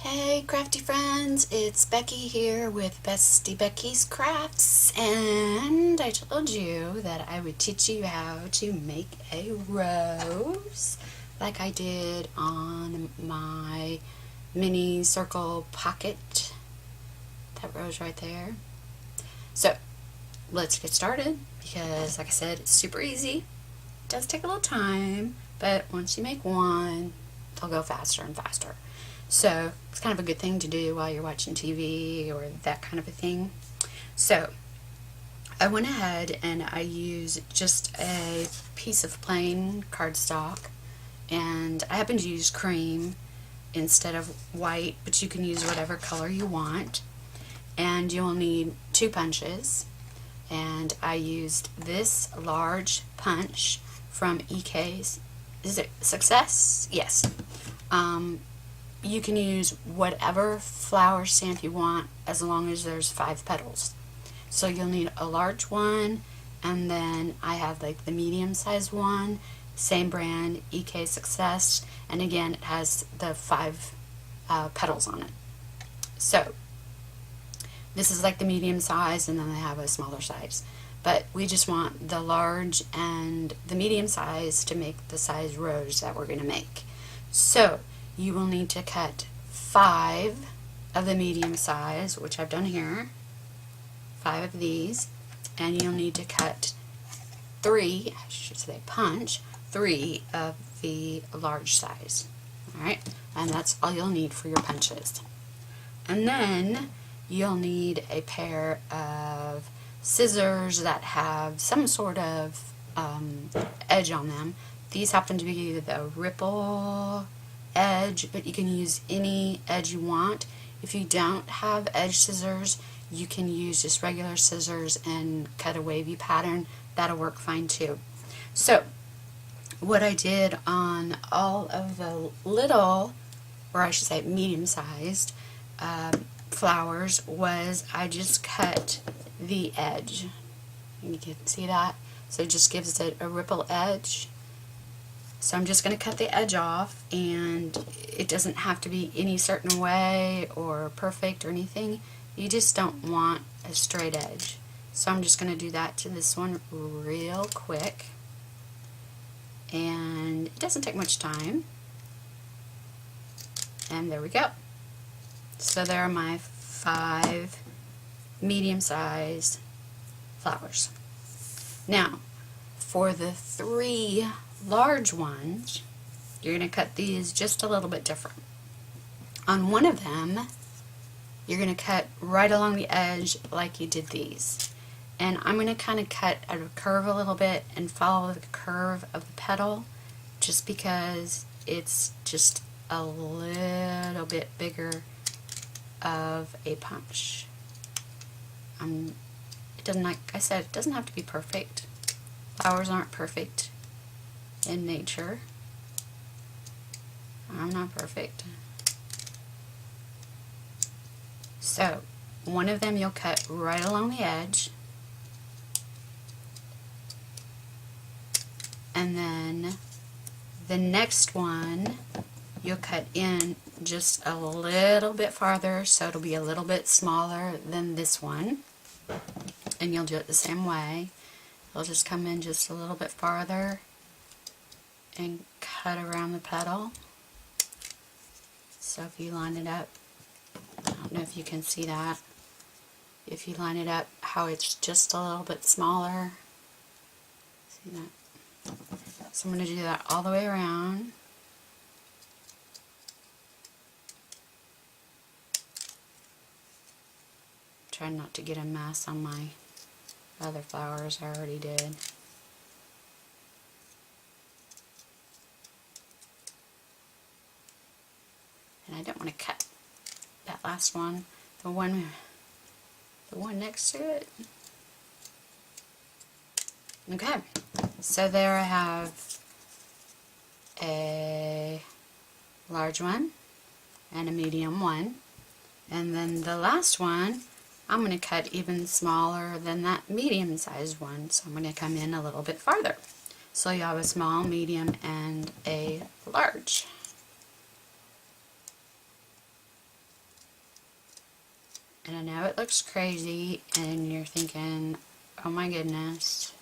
Hey crafty friends, it's Becky here with Bestie Becky's Crafts, and I told you that I would teach you how to make a rose like I did on my mini circle pocket, that rose right there. So let's get started because like I said, it's super easy. It does take a little time, but once you make one, they'll go faster and faster. So it's kind of a good thing to do while you're watching TV or that kind of a thing. So I went ahead and I used just a piece of plain cardstock, and I happen to use cream instead of white, but you can use whatever color you want. And you'll need 2 punches, and I used this large punch from EK's. Is it Success? Yes. You can use whatever flower stamp you want as long as there's 5 petals. So you'll need a large one, and then I have like the medium sized one, same brand, EK Success, and again it has the 5 petals on it. So this is like the medium size, and then they have a smaller size. But we just want the large and the medium size to make the size rose that we're going to make. So you will need to cut 5 of the medium size, which I've done here, 5 of these, and you'll need to cut 3, I should say punch, 3 of the large size. Alright, and that's all you'll need for your punches. And then you'll need a pair of scissors that have some sort of edge on them. These happen to be the ripple edge, but you can use any edge you want. If you don't have edge scissors, you can use just regular scissors and cut a wavy pattern. That'll work fine too. So what I did on all of the little, or I should say medium-sized flowers, was I just cut the edge. You can see that? So it just gives it a ripple edge. So I'm just going to cut the edge off, and it doesn't have to be any certain way or perfect or anything. You just don't want a straight edge. So I'm just going to do that to this one real quick. And it doesn't take much time. And there we go. So there are my 5 medium-sized flowers. Now, for the 3 large ones, you're going to cut these just a little bit different. On one of them, you're going to cut right along the edge like you did these. And I'm going to kind of cut at a curve a little bit and follow the curve of the petal, just because it's just a little bit bigger of a punch. It doesn't, like I said, it doesn't have to be perfect. Flowers aren't perfect in nature. I'm not perfect. So one of them you'll cut right along the edge, and then the next one you'll cut in just a little bit farther, so it'll be a little bit smaller than this one, and you'll do it the same way. It'll just come in just a little bit farther and cut around the petal. So if you line it up, I don't know if you can see that, if you line it up how it's just a little bit smaller, see that? So I'm going to do that all the way around. Try not to get a mess on my other flowers. I already did. And I don't want to cut that last one, the one next to it. Okay, so there I have a large one and a medium one, and then the last one I'm going to cut even smaller than that medium sized one, so I'm going to come in a little bit farther. So you have a small, medium, and a large. And I know it looks crazy, and you're thinking, oh my goodness,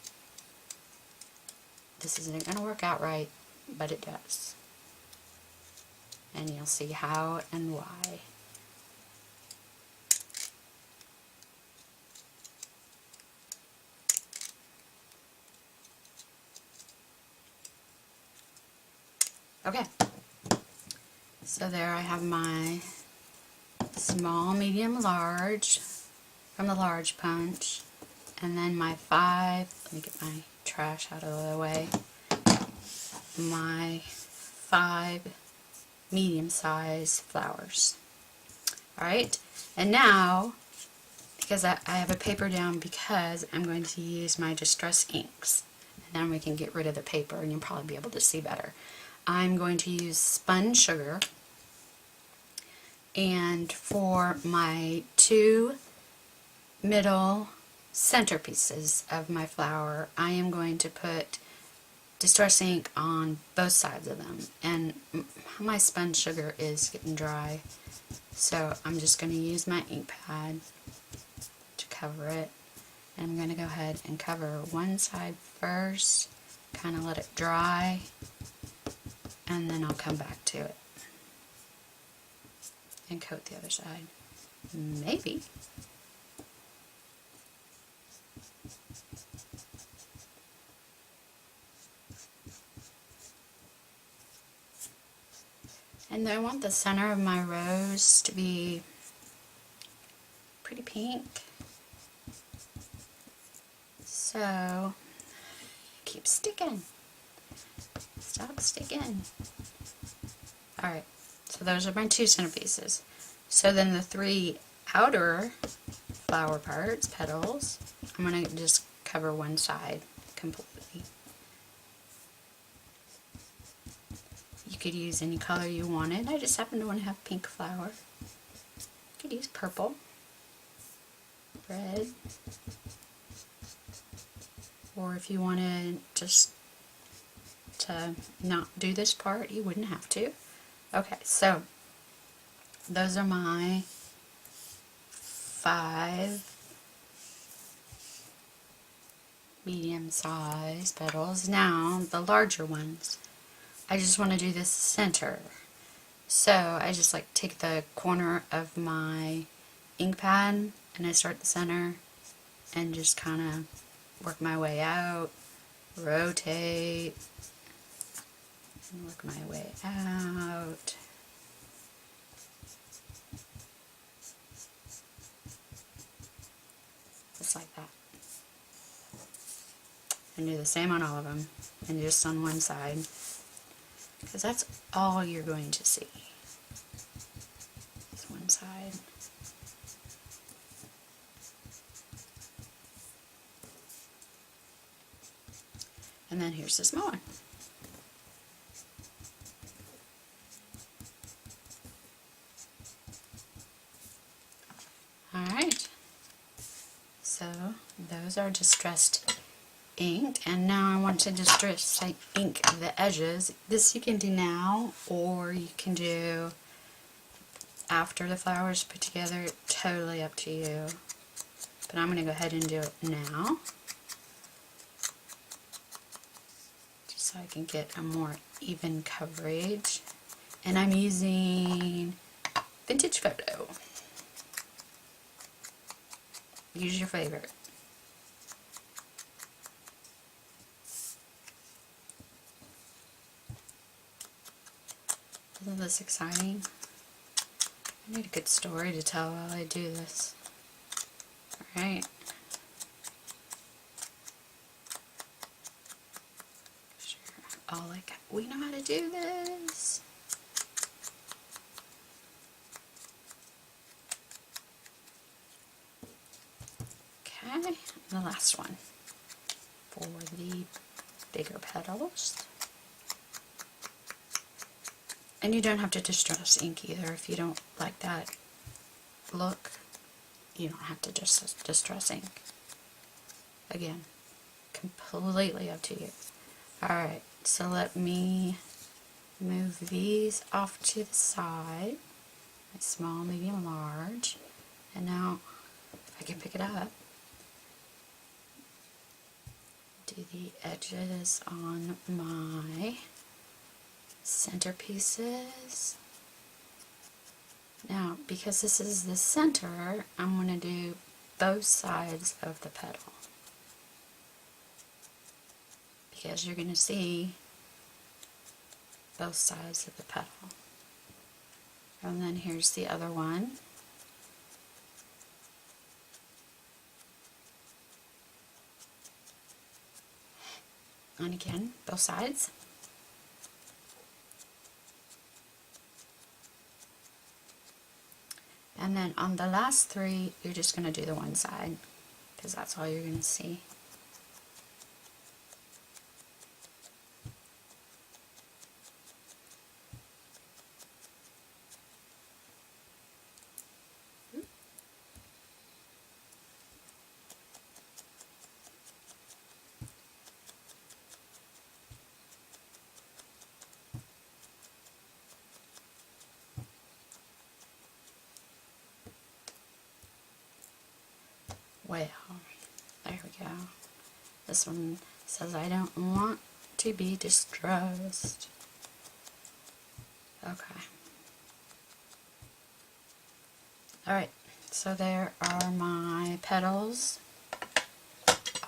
this isn't going to work out right, but it does. And you'll see how and why. Okay, so there I have my small, medium, large from the large punch, and then my 5, let me get my trash out of the way, my 5 medium-sized flowers. Alright, and now, because I have a paper down, because I'm going to use my Distress inks, and then we can get rid of the paper and you'll probably be able to see better. I'm going to use spun sugar, and for my 2 middle centerpieces of my flower, I am going to put Distress ink on both sides of them. And my spun sugar is getting dry, so I'm just going to use my ink pad to cover it. And I'm going to go ahead and cover one side first, kind of let it dry, and then I'll come back to it and coat the other side. Maybe. And I want the center of my rose to be pretty pink. So, keep sticking. Stop sticking. Alright, so those are my 2 centerpieces. So then the 3 outer flower parts, petals, I'm going to just cover one side completely. You could use any color you wanted. I just happen to want to have pink flower. You could use purple, red, or if you wanted just to not do this part, you wouldn't have to. Okay, so those are my 5 medium-sized petals. Now, the larger ones, I just want to do the center. So I just like take the corner of my ink pad and I start the center and just kind of work my way out, rotate, and work my way out. Just like that. And do the same on all of them, and just on one side, because that's all you're going to see. Just one side. And then here's the small one. Alright, so those are distressed inked, and now I want to distress ink the edges. This you can do now, or you can do after the flowers put together. Totally up to you. But I'm going to go ahead and do it now, just so I can get a more even coverage. And I'm using Vintage Photo. Use your favorite. Isn't this exciting? I need a good story to tell while I do this. Alright. Sure. Oh, like, we know how to do this. Okay, and the last one for the bigger petals. And you don't have to distress ink either if you don't like that look. You don't have to just distress ink. Again, completely up to you. Alright, so let me move these off to the side. My small, medium, large. And now, if I can pick it up, do the edges on my centerpieces. Now, because this is the center, I'm going to do both sides of the petal, because you're going to see both sides of the petal. And then here's the other one. And again, both sides. And then on the last three, you're just going to do the one side, because that's all you're going to see. Well, there we go. This one says, I don't want to be distressed. Okay. Alright, so there are my petals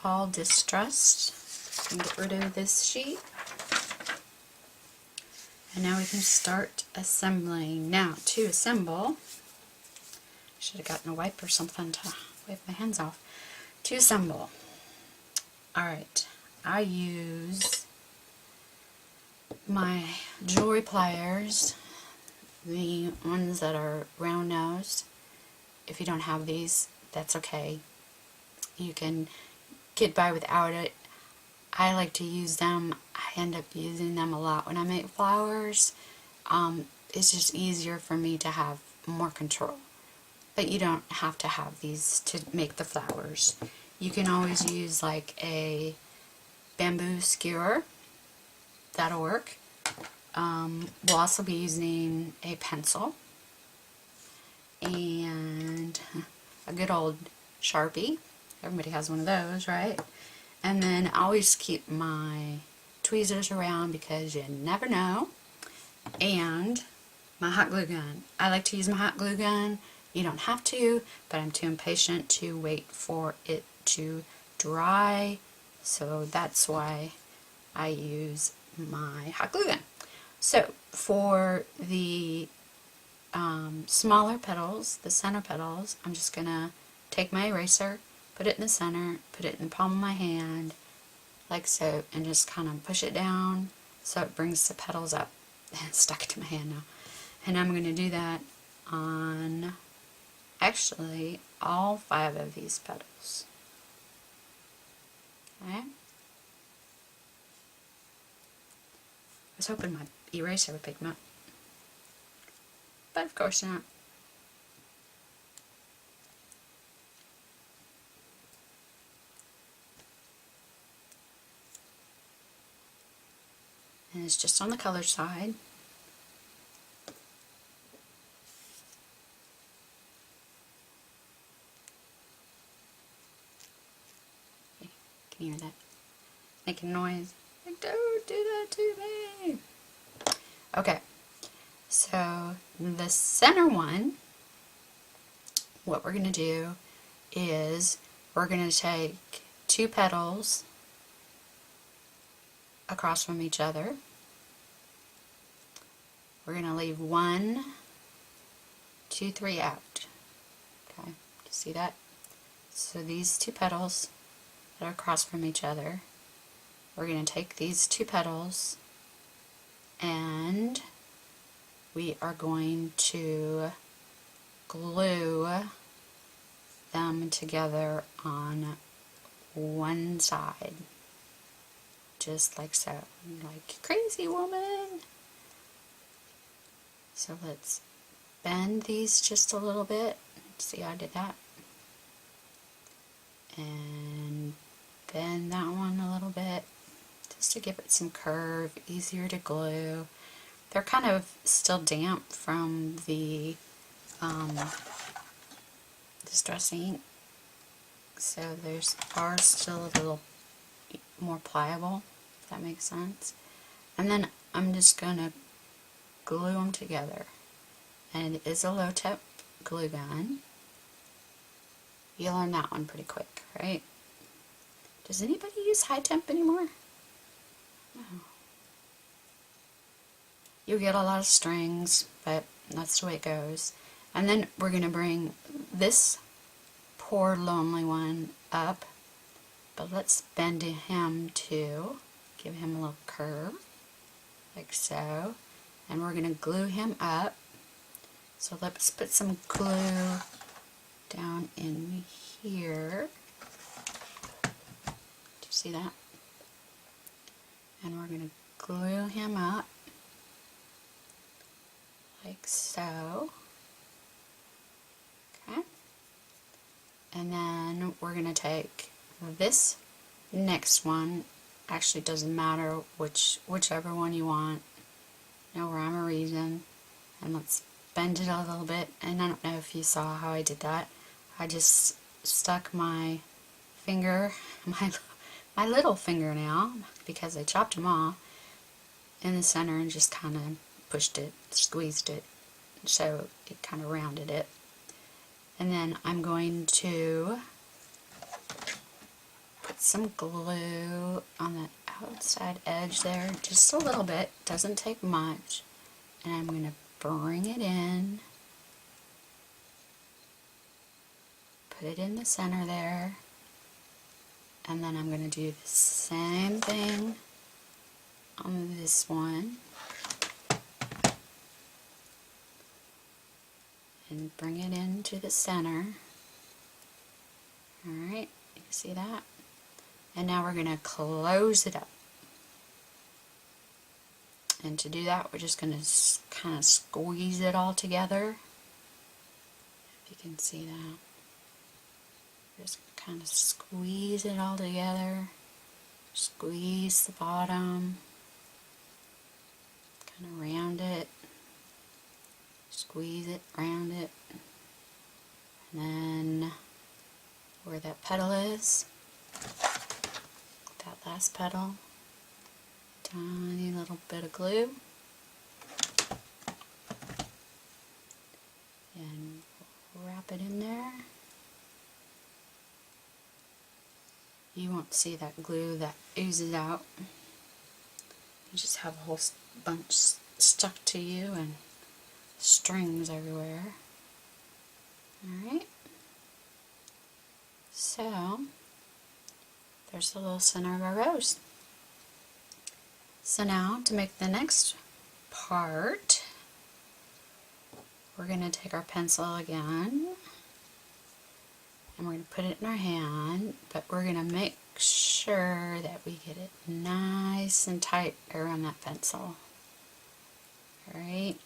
all distressed. And get rid of this sheet. And now we can start assembling. Now, to assemble, should have gotten a wipe or something to wipe my hands off. To assemble. Alright, I use my jewelry pliers, the ones that are round nosed. If you don't have these, that's okay. You can get by without it. I like to use them. I end up using them a lot when I make flowers. It's just easier for me to have more control. But you don't have to have these to make the flowers. You can always use like a bamboo skewer. That'll work. We'll also be using a pencil and a good old Sharpie. Everybody has one of those, right? And then I always keep my tweezers around because you never know. And my hot glue gun. I like to use my hot glue gun. You don't have to, but I'm too impatient to wait for it to dry. So that's why I use my hot glue gun. So for the smaller petals, the center petals, I'm just going to take my eraser, put it in the center, put it in the palm of my hand, like so, and just kind of push it down so it brings the petals up. It's stuck to my hand now. And I'm going to do that on actually all 5 of these petals. Okay? I was hoping my eraser would pick them up, but of course not. And it's just on the color side. Can you hear that? Making noise. Like, don't do that to me. Okay, so the center one, what we're going to do is we're going to take 2 petals across from each other. We're going to leave 1, 2, 3 out. Okay, you see that? So these 2 petals that are across from each other, we're going to take these 2 petals and we are going to glue them together on one side, just like so, like crazy woman. So let's bend these just a little bit. See how I did that? And bend that one a little bit just to give it some curve, easier to glue. They're kind of still damp from the distressing, so there's are still a little more pliable, if that makes sense. And then I'm just going to glue them together. And it is a low tip glue gun. You learn that one pretty quick, right? Does anybody use high temp anymore? No. You get a lot of strings, but that's the way it goes. And then we're going to bring this poor lonely one up, but let's bend him too. Give him a little curve, like so. And we're going to glue him up. So let's put some glue down in here. Do you see that? And we're going to glue him up like so. Okay. And then we're going to take this next one. Actually, it doesn't matter whichever one you want. No rhyme or reason. And let's bend it a little bit. And I don't know if you saw how I did that. I just stuck my finger, my little fingernail, because I chopped them off, in the center and just kind of pushed it, squeezed it, so it kind of rounded it. And then I'm going to put some glue on the outside edge there, just a little bit, doesn't take much. And I'm going to bring it in, put it in the center there, and then I'm going to do the same thing on this one. And bring it into the center. Alright, you see that? And now we're going to close it up. And to do that, we're just going to kind of squeeze it all together. If you can see that. Just kind of squeeze it all together. Squeeze the bottom. Kind of round it. Squeeze it, round it, and then where that petal is, that last petal, tiny little bit of glue, and wrap it in there. You won't see that glue that oozes out. You just have a whole bunch stuck to you and strings everywhere. Alright, so there's the little center of our rose. So now to make the next part, we're going to take our pencil again and we're going to put it in our hand, but we're going to make sure that we get it nice and tight around that pencil. Alright.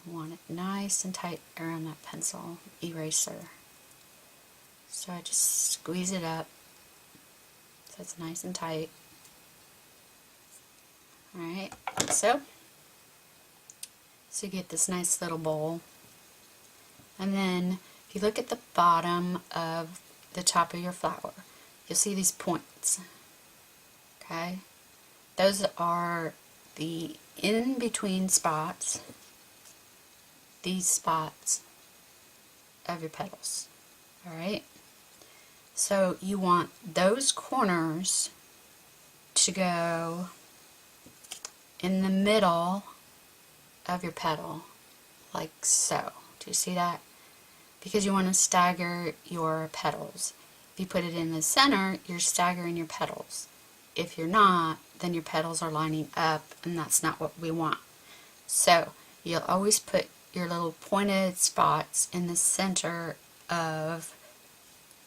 Want it nice and tight around that pencil eraser. So I just squeeze it up so it's nice and tight. Alright, so you get this nice little bowl. And then if you look at the bottom of the top of your flower, you'll see these points. Okay? Those are the in-between spots, these spots of your petals. Alright? So you want those corners to go in the middle of your petal, like so. Do you see that? Because you want to stagger your petals. If you put it in the center, you're staggering your petals. If you're not, then your petals are lining up, and that's not what we want. So you'll always put your little pointed spots in the center of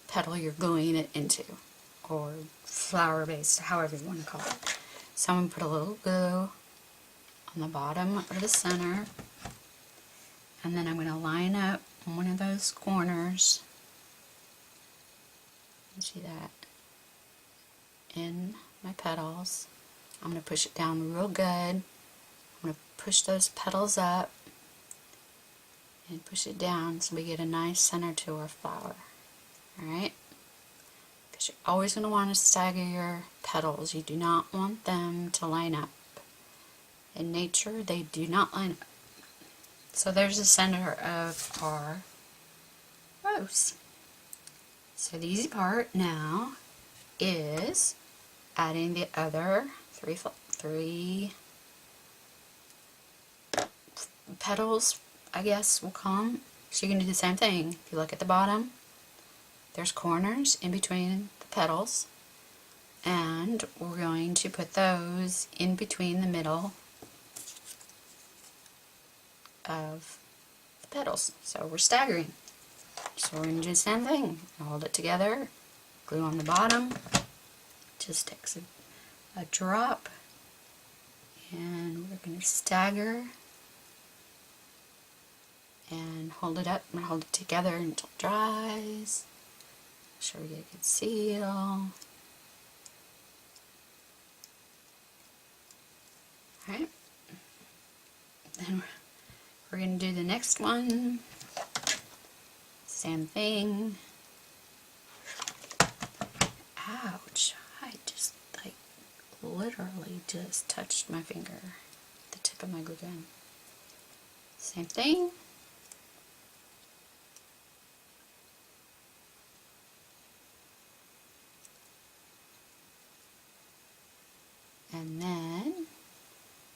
petal you're gluing it into, or flower base, however you want to call it. So I'm going to put a little glue on the bottom or the center, and then I'm going to line up one of those corners. You see that? In my petals. I'm going to push it down real good. I'm going to push those petals up and push it down so we get a nice center to our flower. Alright? Because you're always going to want to stagger your petals. You do not want them to line up. In nature, they do not line up. So there's the center of our rose. So the easy part now is adding the other three petals, I guess we'll call them. So you can do the same thing. If you look at the bottom, there's corners in between the petals, and we're going to put those in between the middle of the petals. So we're staggering. So we're going to do the same thing. Hold it together, glue on the bottom, just takes a drop, and we're going to stagger and hold it up and hold it together until it dries. Make sure we get a good seal. Alright, then we're going to do the next one. Same thing. Ouch, I just literally just touched my finger, the tip of my glue gun. Same thing. And then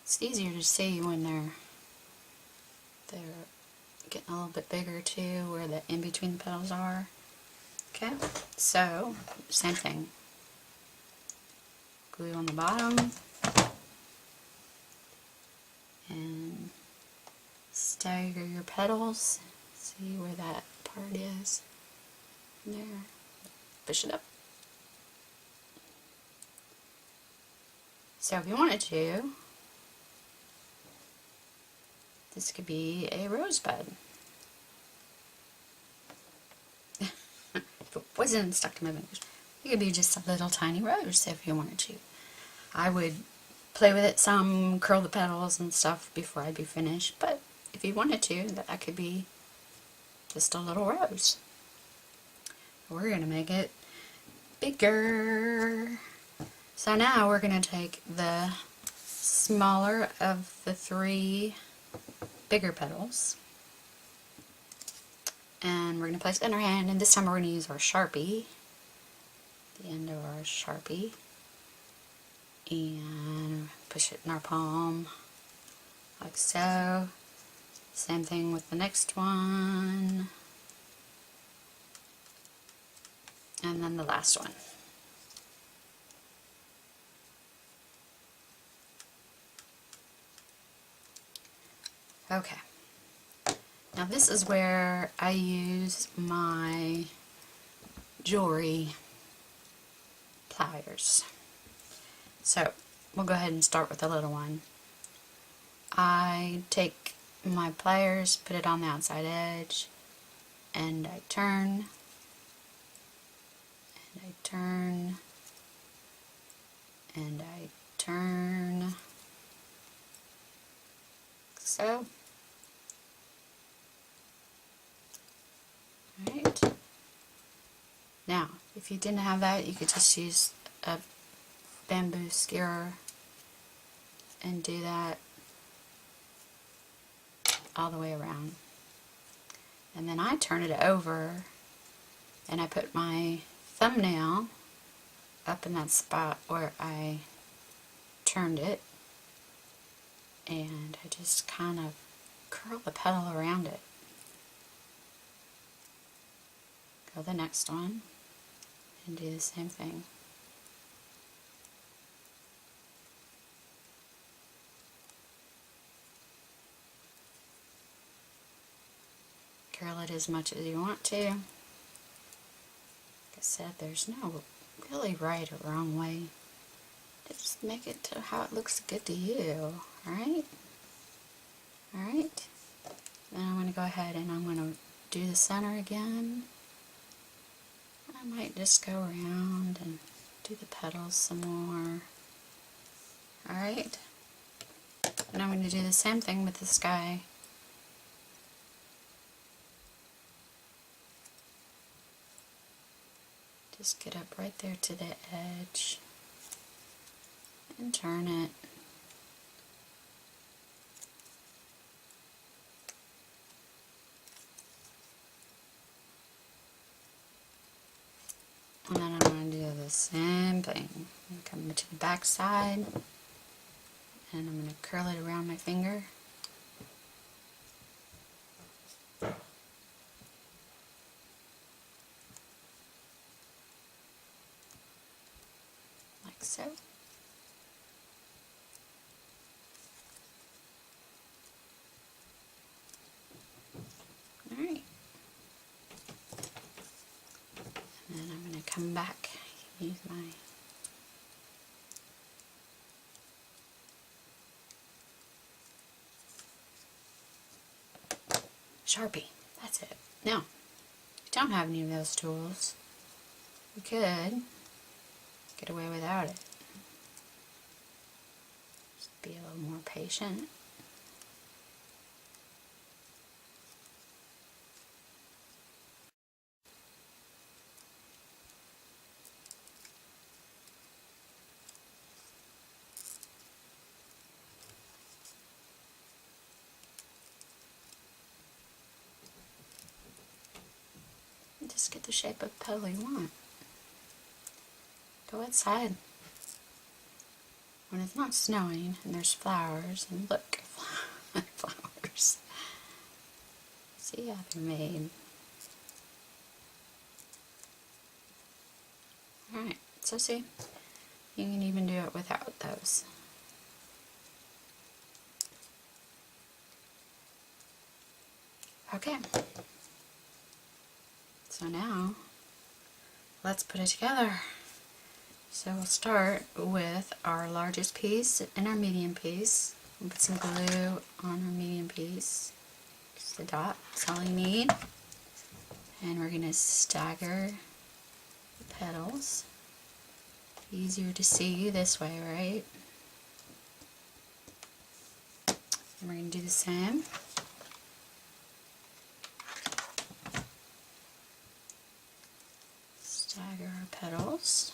it's easier to see when they're getting a little bit bigger too, where the in between the petals are. Okay, so same thing. Glue on the bottom and stagger your petals. See where that part is. There. Push it up. So if you wanted to, this could be a rosebud. If it wasn't stuck to my fingers, it could be just a little tiny rose if you wanted to. I would play with it some, curl the petals and stuff before I'd be finished, but if you wanted to, that could be just a little rose. We're going to make it bigger. So now we're going to take the smaller of the three bigger petals, and we're going to place it in our hand, and this time we're going to use our Sharpie, the end of our Sharpie, and push it in our palm like so. Same thing with the next one, and then the last one. Okay, now this is where I use my jewelry pliers. So we'll go ahead and start with the little one. I take my pliers, put it on the outside edge, and I turn, and I turn, and I turn, so. Alright. Now, if you didn't have that, you could just use a bamboo skewer and do that all the way around. And then I turn it over and I put my thumbnail up in that spot where I turned it, and I just kind of curl the petal around it. Go the next one and do the same thing. Curl it as much as you want to. Like I said, there's no really right or wrong way. Just make it to how it looks good to you. Alright? Alright? Then I'm going to go ahead and I'm going to do the center again. I might just go around and do the petals some more. Alright? And I'm going to do the same thing with the sky. Just get up right there to the edge and turn it. And then I'm going to do the same thing. I'm coming to the back side, and I'm going to curl it around my finger. Like so. Alright. And then I'm going to come back, use my Sharpie. That's it. Now, if you don't have any of those tools, you could get away without it. Just be a little more patient. Just get the shape of the petal you want. Go outside when it's not snowing and there's flowers, and look, flowers. See how they're made. Alright, so see, you can even do it without those. Okay. So now, let's put it together. So we'll start with our largest piece and our medium piece. We'll put some glue on our medium piece. Just a dot, that's all you need. And we're going to stagger the petals. Easier to see this way, right? And we're going to do the same. Stagger our petals.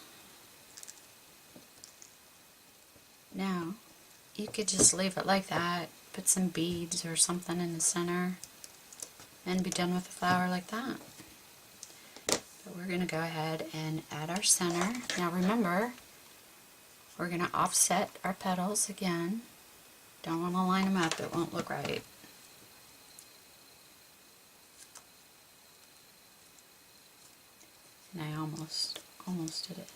Now, you could just leave it like that, put some beads or something in the center, and be done with the flower like that. But we're going to go ahead and add our center. Now remember, we're going to offset our petals again. Don't want to line them up, it won't look right. And I almost did it.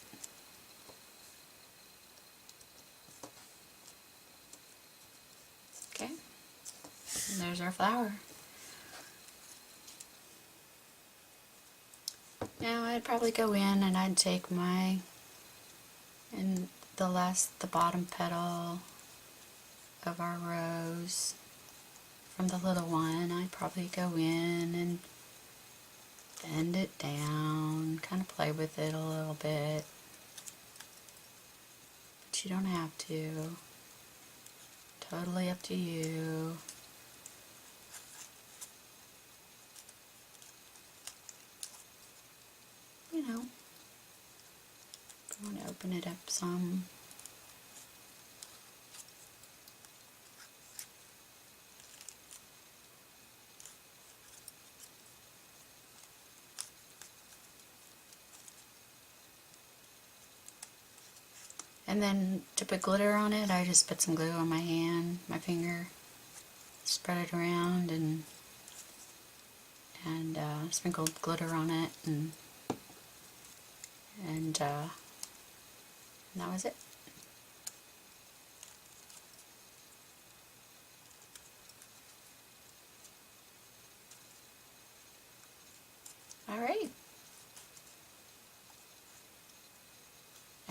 Okay, and there's our flower. Now I'd probably go in and I'd take the bottom petal of our rose from the little one. I'd probably go in and bend it down, kind of play with it a little bit, but you don't have to. Totally up to you. You know, if you want to open it up some. And then to put glitter on it, I just put some glue on my hand, my finger, spread it around, and sprinkled glitter on it, and that was it. All right.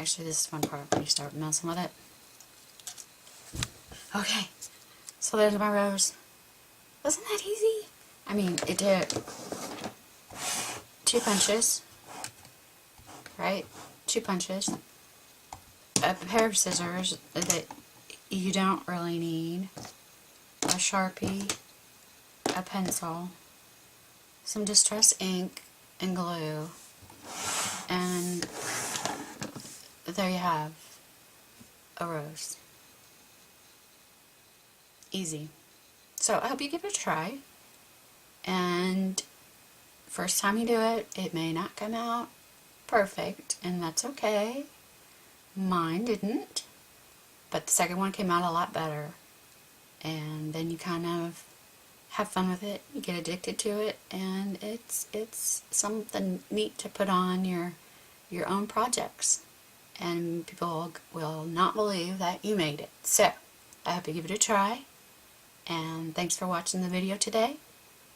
Actually, this is the fun part when you start messing with it. Okay, so there's my rose. Wasn't that easy? I mean, it took 2 punches, right? 2 punches, a pair of scissors that you don't really need, a Sharpie, a pencil, some distress ink, and glue. And there you have a rose. Easy. So I hope you give it a try. And first time you do it, it may not come out perfect, and that's okay. Mine didn't. But the second one came out a lot better. And then you kind of have fun with it, you get addicted to it, and it's something neat to put on your own projects. And people will not believe that you made it. So, I hope you give it a try. And thanks for watching the video today.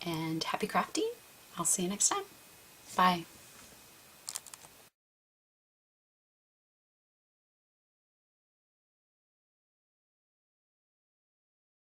And happy crafting. I'll see you next time. Bye.